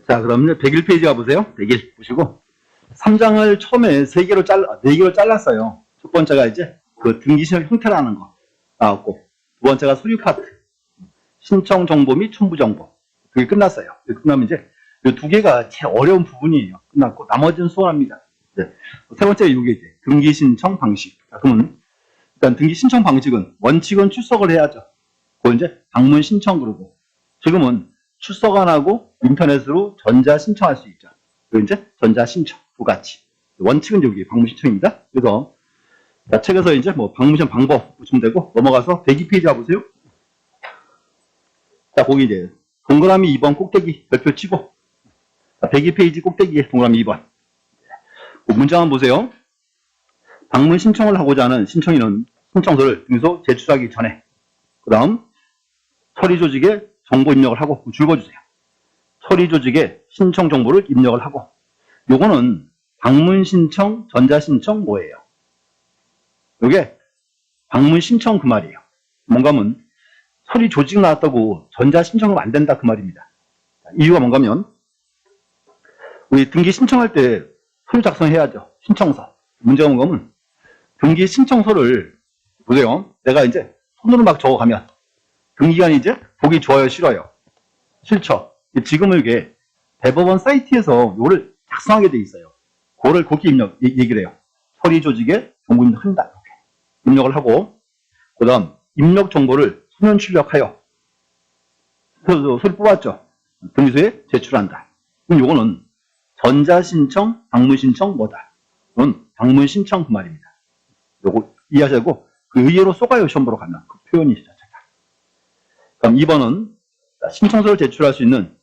자, 그럼 이제 101페이지 가보세요. 101 보시고. 3장을 처음에 4개로 잘랐어요. 첫 번째가 이제 그 등기신청 형태라는 거 나왔고, 두 번째가 서류 파트, 신청 정보 및 첨부 정보. 그게 끝났어요. 끝나면 이제 이 두 개가 제일 어려운 부분이에요. 끝났고, 나머지는 수월합니다. 네. 세 번째가 이게 이제 등기 신청 방식. 자, 그러면 일단 등기 신청 방식은 원칙은 출석을 해야죠. 그거 이제 방문 신청 그러고, 지금은 출석 안 하고 인터넷으로 전자 신청할 수 있죠. 그리고 이제 전자 신청 두 가지. 원칙은 여기 방문 신청입니다. 그래서 자, 책에서 이제 뭐 방문 신청 방법 보시면 되고, 넘어가서 102페이지 가보세요. 자, 거기 이제 동그라미 2번 꼭대기 별표 치고, 자, 102페이지 꼭대기에 동그라미 2번. 문장만 보세요. 방문 신청을 하고자 하는 신청인은 신청서를 등기소 제출하기 전에, 그 다음 처리 조직에 정보 입력을 하고, 줄거주세요. 처리 조직에 신청 정보를 입력을 하고, 요거는 방문 신청, 전자 신청 뭐예요? 요게 방문 신청 그 말이에요. 뭔가 하면 처리 조직 나왔다고 전자 신청하면 안 된다 그 말입니다. 이유가 뭔가 하면 우리 등기 신청할 때 서류 작성해야죠. 신청서. 문제가 뭔가 하면 등기 신청서를 보세요. 내가 이제 손으로 막 적어가면 등기관이 이제 보기 좋아요, 싫어요? 싫죠. 지금은 이게 대법원 사이트에서 이거를 작성하게 돼 있어요. 그거를 그렇게 얘기를 해요. 처리 조직에 정보 입력한다. 이렇게 입력을 하고, 그 다음 입력 정보를 수면 출력하여 소리 뽑았죠. 등기소에 제출한다. 그럼 요거는 전자신청, 방문신청 뭐다? 이건 방문신청 그 말입니다. 요거 이해하셔야 되고, 그 의외로 쏘가요 시험 보러 가면 그 표현이 자체가. 그럼 2번은 신청서를 제출할 수 있는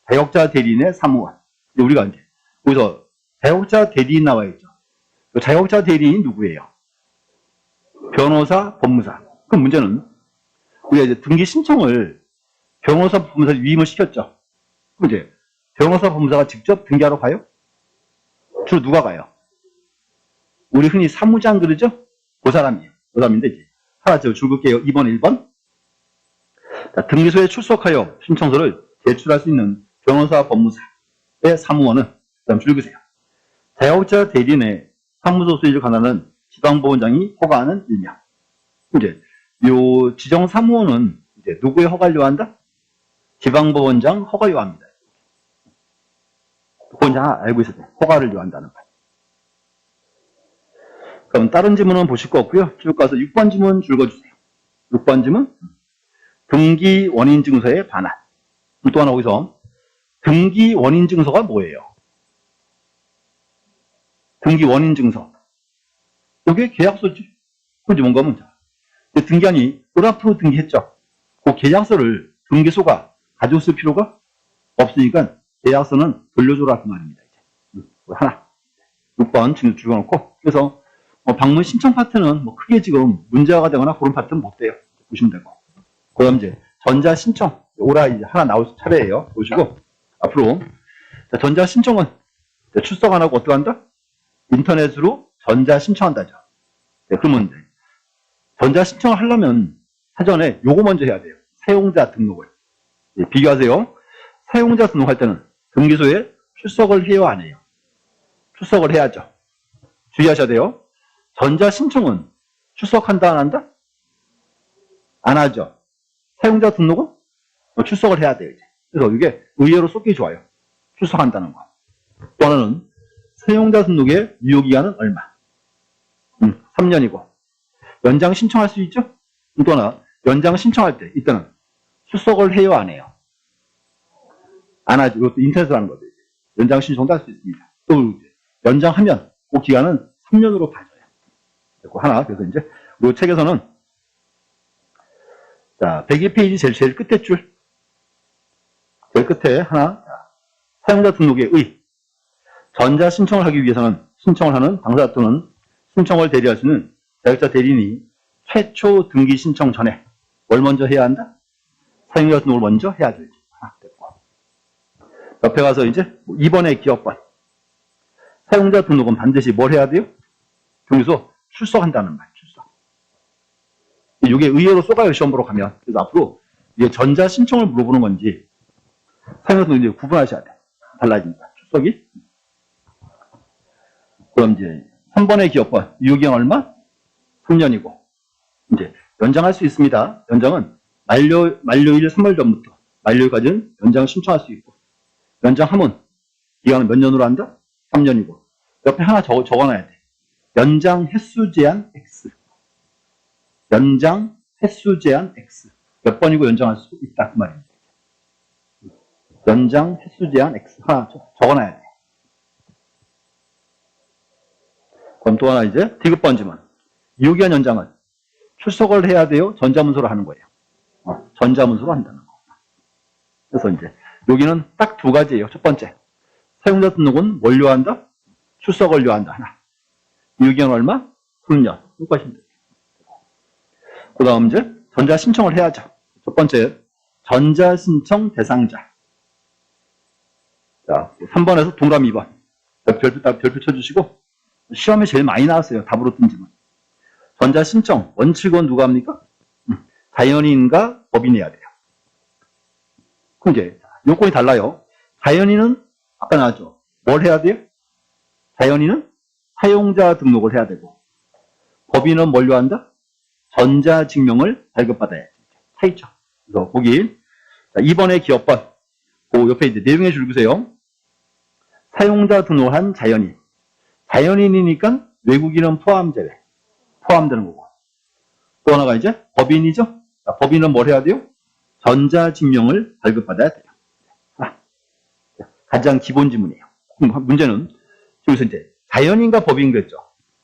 자격자 대리인의 사무원. 우리가 이제 거기서 자격자 대리인 나와 있죠. 그 자격자 대리인이 누구예요? 변호사, 법무사. 그럼 문제는 우리가 이제 등기 신청을 변호사, 법무사 위임을 시켰죠. 그럼 이제 변호사, 법무사가 직접 등기하러 가요? 주로 누가 가요? 우리 흔히 사무장 그러죠? 그 사람이에요. 그 사람인데 이제 하나 저 줄글게요. 2번, 1번. 자, 등기소에 출석하여 신청서를 제출할 수 있는 변호사, 법무사의 사무원은, 그 다음 줄그세요. 자격자 대리인의 사무소 수임을 관할하는 지방법원장이 허가하는 일명. 이제 요 지정 사무원은 이제 누구의 허가를 요한다? 지방법원장 허가 요합니다. 그건 이제 알고 있어야 돼요. 허가를 요한다는 말. 그럼 다른 지문은 보실 거 없고요. 쭉 가서 6번 지문 줄거주세요. 6번 지문. 등기 원인 증서의 반환. 또 하나 거기서 등기 원인 증서가 뭐예요? 등기 원인 증서. 이게 계약서지. 그게 뭔가 하면 등기한이 을앞으로 등기했죠. 그 계약서를 등기소가 가져올 필요가 없으니까 계약서는 돌려줘라 그 말입니다. 이제 하나. 6번 줄여놓고, 그래서 방문 신청 파트는 뭐 크게 지금 문제가 되거나 그런 파트는 못 돼요. 보시면 되고. 그 다음 이제 전자 신청. 오라 이제 하나 나올 차례예요. 보시고 앞으로 전자 신청은 출석 안 하고 어떻게 한다? 인터넷으로 전자 신청한다죠. 네, 그러면 전자 신청을 하려면 사전에 요거 먼저 해야 돼요. 사용자 등록을. 네, 비교하세요. 사용자 등록할 때는 등기소에 출석을 해요, 안 해요? 출석을 해야죠. 주의하셔야 돼요. 전자 신청은 출석한다, 안 한다? 안 하죠. 사용자 등록은 출석을 해야 돼요, 이제. 그래서 이게 의외로 쏟기 좋아요. 출석한다는 거. 또 하나는 사용자 등록의 유효기간은 얼마? 3년이고. 연장 신청할 수 있죠? 또 하나, 연장 신청할 때, 이때는 출석을 해요, 안 해요? 안 하죠. 이것도 인터넷으로 하는 거죠. 연장 신청도 할 수 있습니다. 또 연장하면 그 기간은 3년으로 봐줘요. 그리고 하나, 그래서 이제 이 책에서는 자, 102페이지 제일 끝에 줄. 제일 끝에 하나, 사용자 등록의 의. 전자 신청을 하기 위해서는 신청을 하는 당사자 또는 신청을 대리할 수 있는 자격자 대리인이 최초 등기 신청 전에 뭘 먼저 해야 한다? 사용자 등록을 먼저 해야 되지. 하나 됐고. 옆에 가서 이제 2번의 기억번. 사용자 등록은 반드시 뭘 해야 돼요? 등기소 출석한다는 말, 출석. 이게 의외로 쏘가요 시험 보러 가면. 그래서 앞으로 이게 전자 신청을 물어보는 건지 사용자 등록 이제 구분하셔야 돼. 달라집니다. 출석이. 그럼 이제 3번의 기업번, 유효기간 얼마? 3년이고, 이제 연장할 수 있습니다. 연장은 만료일 3월 전부터 만료일까지는 연장을 신청할 수 있고, 연장하면 기간은 몇 년으로 한다? 3년이고, 옆에 하나 적어놔야 돼. 연장 횟수 제한 X. 연장 횟수 제한 X. 몇 번이고 연장할 수 있다. 그 말입니다. 연장 횟수 제한 X. 하나 적어놔야 돼. 그럼 또 하나 이제 디귿번지문. 유효기간 연장은 출석을 해야 돼요? 전자문서로 하는 거예요. 전자문서로 한다는 거. 그래서 이제 여기는 딱 두 가지예요. 첫 번째, 사용자 등록은 뭘 요한다? 출석을 요한다. 하나. 유효기간 얼마? 3년. 똑같이 돼요. 그 다음 이제 전자신청을 해야죠. 첫 번째, 전자신청 대상자. 자, 3번에서 동그라미 2번. 별표 쳐주시고, 시험에 제일 많이 나왔어요. 답으로 뜬지만. 전자신청, 원칙은 누가 합니까? 자연인과 법인이 해야 돼요. 그럼 이제 요건이 달라요. 자연인은 아까 나왔죠. 뭘 해야 돼요? 자연인은 사용자 등록을 해야 되고, 법인은 뭘로 한다? 전자증명을 발급받아야 돼. 차이죠. 그래서 거기 2번의 기업번, 그 옆에 이제 내용의 줄 보세요. 사용자 등록한 자연인. 자연인이니까 외국인은 포함되는 거고. 또 하나가 이제 법인이죠. 자, 법인은 뭘 해야 돼요? 전자증명을 발급받아야 돼요. 가장 기본 지문이에요. 문제는 여기서 이제 자연인과 법인 그랬죠.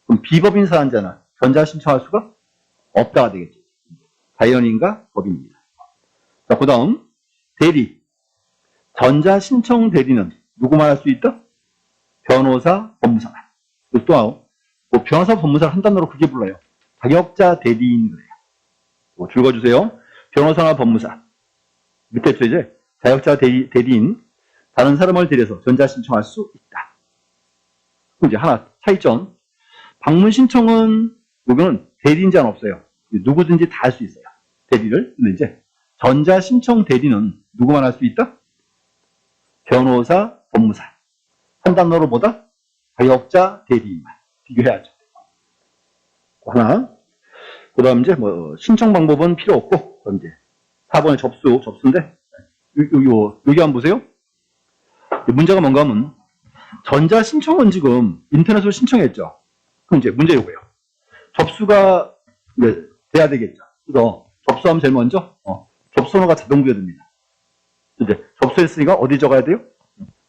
그럼 비법인 사람자는 전자신청할 수가 없다가 되겠죠. 자연인과 법인입니다. 자, 그 다음 대리. 전자신청 대리는 누구만 할 수 있다? 변호사, 법무사만. 또 뭐 변호사, 법무사를 한 단어로 그렇게 불러요. 자격자 대리인 그래요. 뭐 줄거주세요. 변호사나 법무사. 밑에 이제 자격자 대리인, 다른 사람을 대리해서 전자신청할 수 있다. 이제 하나 차이점. 방문 신청은 여기는 대리인 제한 없어요. 누구든지 다 할 수 있어요. 대리를. 근데 이제 전자신청 대리는 누구만 할 수 있다? 변호사, 법무사. 한 단어로 뭐다? 자격자 대리인만. 비교해야죠. 하나. 그 다음 이제 뭐 신청 방법은 필요 없고, 그럼 이제 4번의 접수인데, 여기 한번 보세요. 문제가 뭔가 하면, 전자신청은 지금 인터넷으로 신청했죠. 그럼 이제 문제 요거예요. 접수가 돼야 되겠죠. 그래서 접수하면 제일 먼저 접수번호가 자동 부여됩니다. 이제 접수했으니까 어디 적어야 돼요?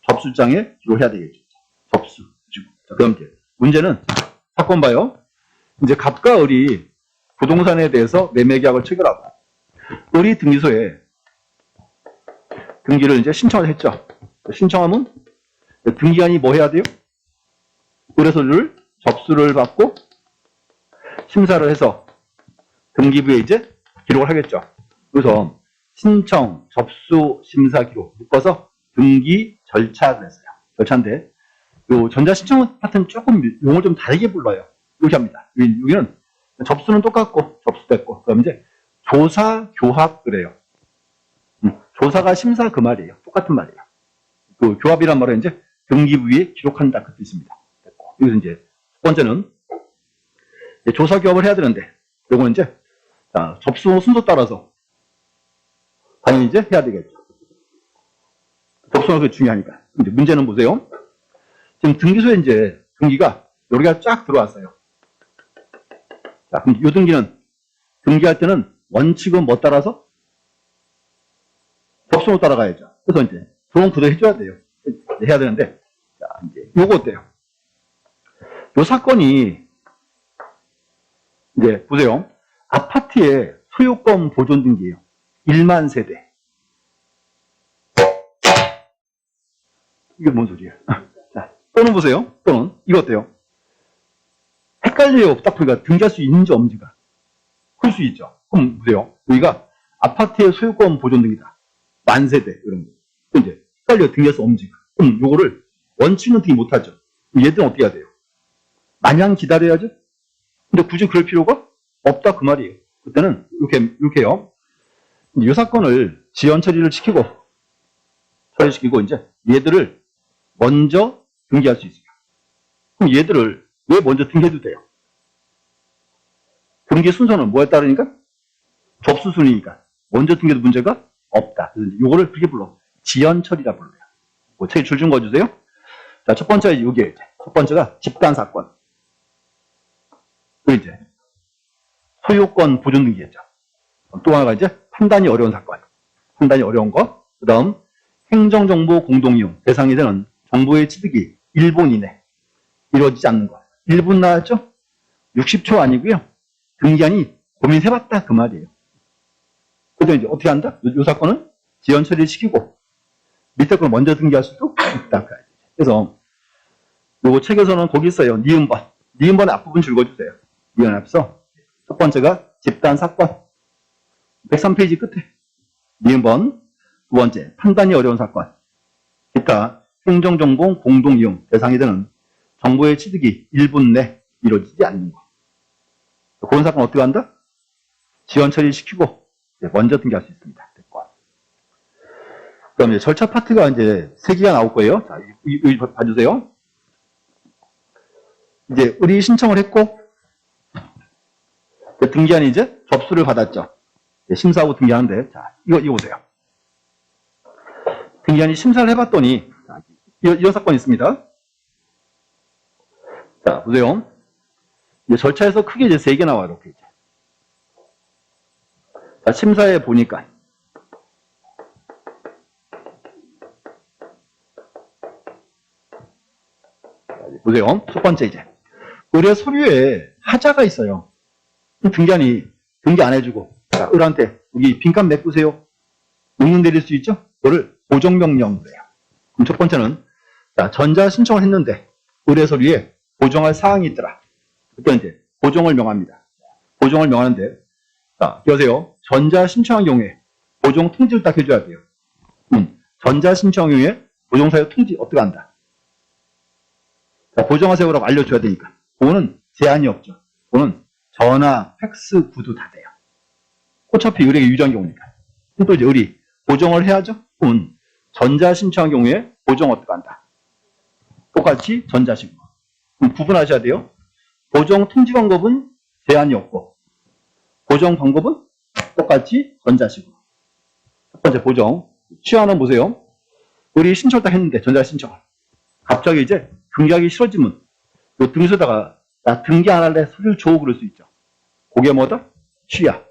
접수장에 기록해야 되겠죠. 접수. 자, 그럼 이제 문제는 사건 봐요. 이제 갑과 을이 부동산에 대해서 매매계약을 체결하고 을이 등기소에 등기를 이제 신청을 했죠. 신청하면 등기관이 뭐 해야 돼요? 의뢰서를 접수를 받고 심사를 해서 등기부에 이제 기록을 하겠죠. 그래서 신청, 접수, 심사 기록 묶어서 등기 절차를 했어요. 절차인데 요 전자신청 파트는 조금 용어를 좀 다르게 불러요. 이렇게 합니다. 여기는 접수는 똑같고 접수됐고 그럼 이제 조사, 교합 그래요. 조사가 심사 그 말이에요. 똑같은 말이에요. 그 교합이란 말은 이제 등기부에 기록한다 그 뜻입니다. 됐고. 여기서 이제 첫 번째는 조사 교합을 해야 되는데 요거는 이제 접수 순서 따라서 당연히 이제 해야 되겠죠. 접수가 그게 중요하니까. 이제 문제는 보세요. 지금 등기소에 이제 등기가 여기가 쫙 들어왔어요. 자, 그럼 이 등기는 등기할 때는 원칙은 뭐 따라서? 접수로 따라가야죠. 그래서 이제 들어온 그대로 해줘야 돼요. 해야 되는데, 자, 이제 요거 어때요? 요 사건이 이제 보세요. 아파트의 소유권 보존 등기예요. 1만 세대. 이게 뭔 소리예요? 자, 또는 보세요. 또는 이거 어때요? 헷갈려요. 딱 보니까 등기할 수 있는지 없는지가. 그럴 수 있죠. 그럼 보세요. 여기가 아파트의 소유권 보존 등기다. 만 세대 이런 거. 이제 헷갈려 등기할 수 없는지가. 그럼 요거를 원칙은 등기 못하죠. 얘들은 어떻게 해야 돼요? 마냥 기다려야죠. 근데 굳이 그럴 필요가 없다 그 말이에요. 그때는 이렇게요. 이 사건을 지연 처리시키고 이제 얘들을 먼저 등기할 수 있어요. 그럼 얘들을 왜 먼저 등기해도 돼요? 등기 순서는 뭐에 따르니까? 접수 순위니까. 먼저 등기해도 문제가 없다. 그래서 이거를 그렇게 불러. 지연 처리라 불러요. 뭐 책에 줄 좀 거주세요. 자, 첫 번째가 이게, 첫 번째가 집단 사건. 그 이제 소유권 보존 등기했죠. 또 하나가 이제 판단이 어려운 사건. 판단이 어려운 거. 그 다음 행정정보 공동이용 대상이 되는 정보의 취득이 1분 이내 이루어지지 않는 거. 1분 나왔죠? 60초 아니고요. 등기한이 고민해봤다 그 말이에요. 그래서 이제 어떻게 한다? 이 사건은 지연 처리를 시키고 밑에 걸 먼저 등기할 수도 있다. 그래서 요거 책에서는 거기 있어요. 니은번. 니은번의 앞부분 줄거주세요. 니은 앞서 첫 번째가 집단 사건. 103페이지 끝에 니은번. 두 번째 판단이 어려운 사건. 기타 행정정보 공동이용 대상이 되는 정보의 취득이 1분 내 이루어지지 않는 거. 그런 사건 어떻게 한다? 지연 처리시키고 먼저 등기할 수 있습니다. 그럼 이제 절차 파트가 이제 3개가 나올 거예요. 자, 여기 봐주세요. 이제 의리 신청을 했고, 등기한이 이제 접수를 받았죠. 심사하고 등기하는데, 자, 이거 보세요. 등기한이 심사를 해봤더니, 자, 이런 사건이 있습니다. 자, 보세요. 이제 절차에서 크게 이제 3개 나와요, 이렇게 이제. 자, 심사해 보니까. 보세요. 첫 번째 이제. 의뢰 서류에 하자가 있어요. 등기한이 등기 안 해주고, 자, 을한테 여기 빈칸 메꾸세요. 명령 내릴 수 있죠? 그거를 보정명령으로 해요. 그럼 첫 번째는, 자, 전자 신청을 했는데, 의뢰 서류에 보정할 사항이 있더라. 그때 이제 보정을 명합니다. 보정을 명하는데, 자, 여보세요. 전자 신청한 경우에 보정 통지를 딱 해줘야 돼요. 전자 신청 경우에 보정 사유 통지 어떻게 한다? 자, 보정하세요라고 알려줘야 되니까. 그거는 제한이 없죠. 그거는 전화, 팩스, 구두 다 돼요. 어차피 의뢰가 유리한 경우니까. 또 이제 의리 보정을 해야죠. 그건 전자 신청한 경우에 보정 어떻게 한다? 똑같이 전자식으로. 그럼 구분하셔야 돼요. 보정 통지 방법은 제한이 없고 보정 방법은 똑같이 전자식으로. 첫 번째 보정. 취하는 보세요. 의리 신청을 딱 했는데 전자 신청을. 갑자기 이제 등기하기 싫어지면 요 등서다가 나 등기 안 할래 서류 줘 그럴 수 있죠. 그게 뭐다? 취하.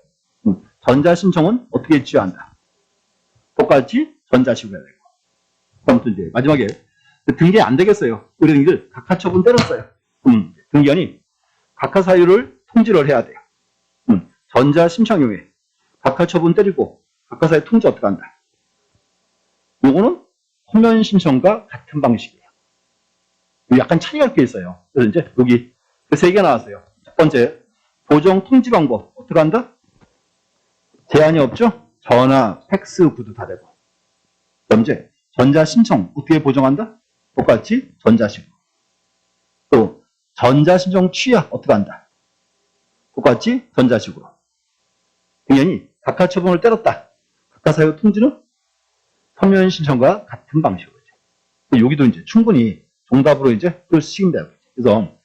전자 신청은 어떻게 취하한다? 똑같이 전자식으로 해야 되고. 그럼 또 이제 마지막에 등기 안 되겠어요. 의뢰인들 각하 처분 때렸어요. 등기관이 각하 사유를 통지를 해야 돼요. 전자 신청 경우에 각하 처분 때리고 각하 사유 통지 어떻게 한다? 요거는 서면 신청과 같은 방식이에요. 약간 차이가 꽤 있어요. 그래서 이제 여기 3개 나왔어요. 첫 번째, 보정 통지 방법. 어떻게 한다? 제한이 없죠? 전화, 팩스, 구두 다 되고. 그럼 이제 전자 신청 어떻게 보정한다? 똑같이 전자식으로. 또 전자 신청 취하 어떻게 한다? 똑같이 전자식으로. 등기한이 각하 처분을 때렸다. 각하 사유 통지는 서면 신청과 같은 방식으로. 여기도 이제 충분히 정답으로 이제 또 쓰신다. 그래서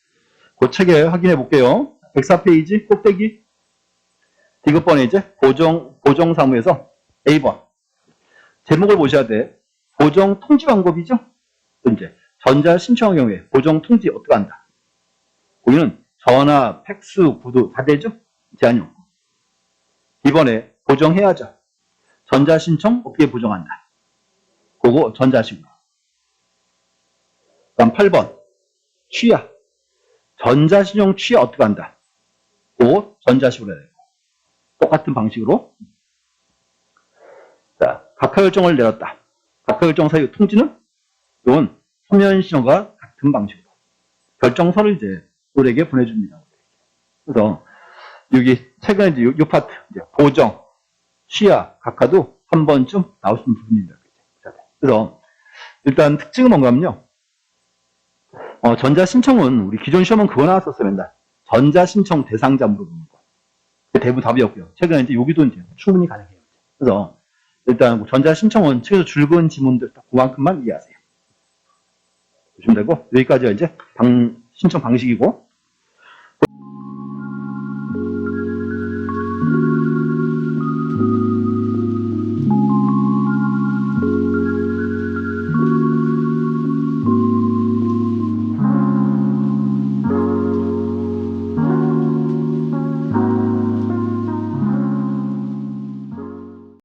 그 책에 확인해 볼게요. 104페이지 꼭대기 디귿번에 이제 보정사무에서 A번 제목을 보셔야 돼. 보정 통지 방법이죠. 또 이제 전자 신청 경우에 보정 통지 어떻게 한다. 거기는 전화, 팩스, 구두 다 되죠. 제한이 없고. 이번에 보정해야죠. 전자 신청 어떻게 보정한다. 그거 전자식으로. 다음 8번 취하. 전자신용 취하 어떻게 한다. 그거 전자식으로 해야 되고. 똑같은 방식으로. 자, 각하 결정을 내렸다. 각하 결정 사유 통지는 이건 서면 신청과 같은 방식으로. 결정서를 이제 의뢰에게 보내줍니다. 그래서 여기 최근에 이제 요 파트 이제 보정, 취하, 각하도 한 번쯤 나오시는 부분입니다. 그래서 일단 특징은 뭔가면요. 전자신청은 우리 기존 시험은 그거 나왔었어요. 맨날 전자신청 대상자 물어보는 거. 대부분 답이었고요. 최근에 이제 여기도 이제 충분히 가능해요. 그래서 일단 전자신청은 책에서 줄거은 지문들 딱 그만큼만 이해하세요. 보시면 되고, 여기까지가 이제 신청 방식이고,